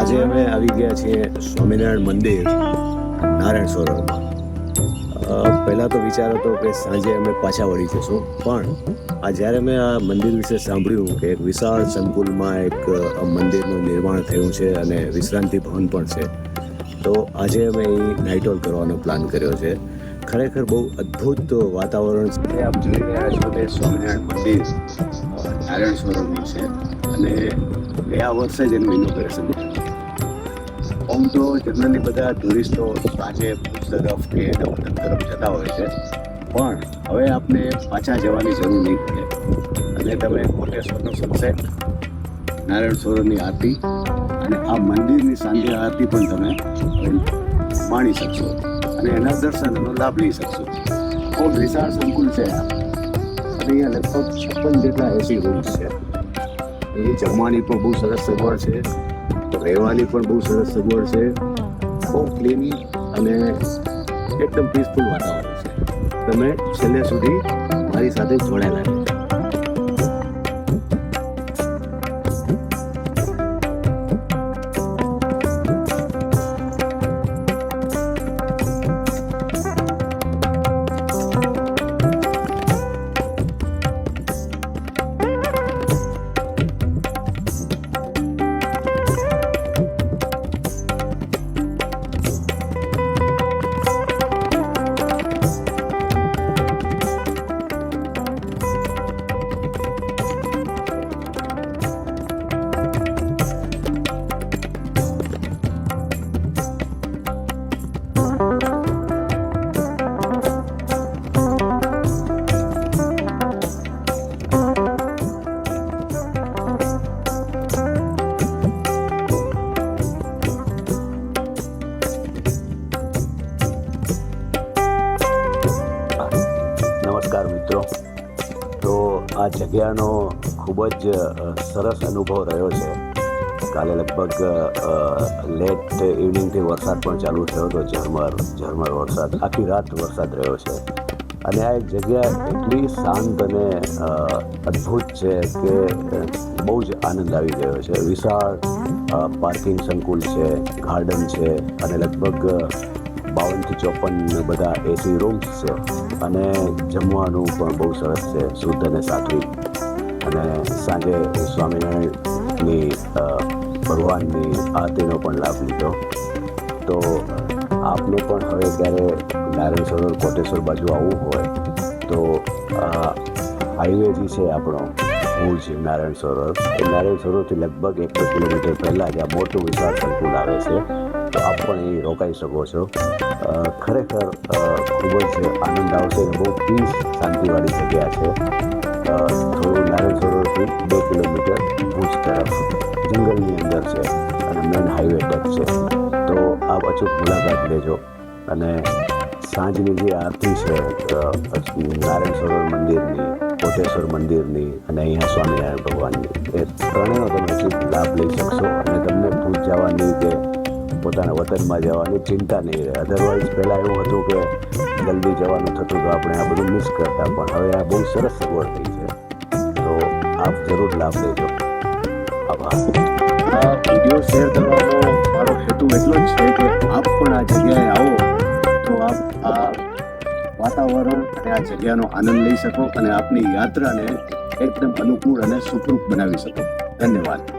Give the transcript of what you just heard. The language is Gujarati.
આજે અમે આવી ગયા છીએ સ્વામિનારાયણ મંદિર નારાયણ સરોવરમાં. પહેલાં તો વિચાર હતો કે સાંજે અમે પાછા વળી જશું, પણ જ્યારે મેં આ મંદિર વિશે સાંભળ્યું કે એક વિશાળ સંકુલમાં એક મંદિરનું નિર્માણ થયું છે અને વિશ્રાંતિ ભવન પણ છે, તો આજે અમે અહીં નાઇટ હોલ્ડ કરવાનો પ્લાન કર્યો છે. ખરેખર બહુ અદ્ભુત વાતાવરણ છે. આપ જોઈ રહ્યા છો તે સ્વામિનારાયણ મંદિર નારાયણ સરોવરનું છે અને ગયા વર્ષે જ એનું ઇનોગ્રેશન થયું. આમ તો જનરલી બધા ટુરિસ્ટો સાંજે ભુજ તરફ કે નવતર તરફ જતા હોય છે, પણ હવે આપને પાછા જવાની જરૂર નહીં પડે અને તમે કોટેશ્વરનો સનસેટ, નારાયણ સરોવરની આરતી અને આ મંદિરની સાંજે આરતી પણ તમે માણી શકશો અને એના દર્શનનો લાભ લઈ શકશો. બહુ વિશાળ સંકુલ છે અને અહીંયા લગભગ 56 જેટલા એસી રૂમ્સ છે. અહીં જમવાની પણ બહુ સરસ સગવડ છે, રહેવાની પણ બહુ સરસ સગવડ છે. બહુ ક્લીન અને એકદમ પીસફુલ વાતાવરણ છે. તમે છેલ્લે સુધી મારી સાથે જોડાયેલા રહેજો. નમસ્કાર મિત્રો. તો આ જગ્યાનો ખૂબ જ સરસ અનુભવ રહ્યો છે. કાલે લગભગ લેટ ઇવનિંગથી વરસાદ પણ ચાલુ થયો હતો, ઝરમર વરસાદ, આખી રાત વરસાદ રહ્યો છે. અને આ એક જગ્યા એટલી શાંત અને અદ્ભુત છે કે બહુ જ આનંદ આવી ગયો છે. વિશાળ પાર્કિંગ સંકુલ છે, ગાર્ડન છે અને લગભગ 52 થી 54 બધા એસી રૂમ્સ છે અને જમવાનું પણ બહુ સરસ છે, શુદ્ધ અને સાત્વિક. અને સાંજે સ્વામિનારાયણની ભગવાનની આરતીનો પણ લાભ લીધો. તો આપને પણ હવે ક્યારે નારાયણ સરોવર કોટેશ્વર બાજુ આવવું હોય તો હાઈવે જે છે આપણો ભુજ નારાયણ સરોવર, એ નારાયણ સરોવરથી લગભગ 1 કિલોમીટર પહેલાં જ આ મોટું વિશાળ સંકુલ આવે છે. તો આપ પણ અહીં રોકાઈ શકો છો. ખરેખર ખૂબ જ આનંદ આવશે અને બહુ પીસ શાંતિવાળી જગ્યા છે. થોડું નારાયણ સરોવરથી 2 કિલોમીટર ભુજ તરફ જંગલની અંદર છે અને મેન હાઈવે ટચ છે. તો આપ અચૂક મુલાકાત લેજો. અને સાંજની જે આરતી છે નારાયણ સરોવર મંદિરની, કોટેશ્વર મંદિરની અને અહીંયા સ્વામિનારાયણ ભગવાનની, એ ત્રણેયનો તમે અચૂક લાભ લઈ શકશો અને તમને ભુજ જવાની કે પોતાના વતનમાં જવાની ચિંતા નહીં રહે. અધરવાઇઝ પહેલાં એવું હતું કે જલ્દી જવાનું થતું તો આપણે આ બધું મિસ કરતા, પણ હવે આ બહુ સરસ સગવડ થઈ છે. તો આપ જરૂર લાભ લેજો. આભાર. આ વિડીયો શેર કરવાનો મારો હેતુ એટલો જ છે કે આપ પણ આ જગ્યાએ આવો તો આપ આ વાતાવરણ અને આ જગ્યાનો આનંદ લઈ શકો અને આપની યાત્રાને એકદમ અનુકૂળ અને સુખરૂપ બનાવી શકો. ધન્યવાદ.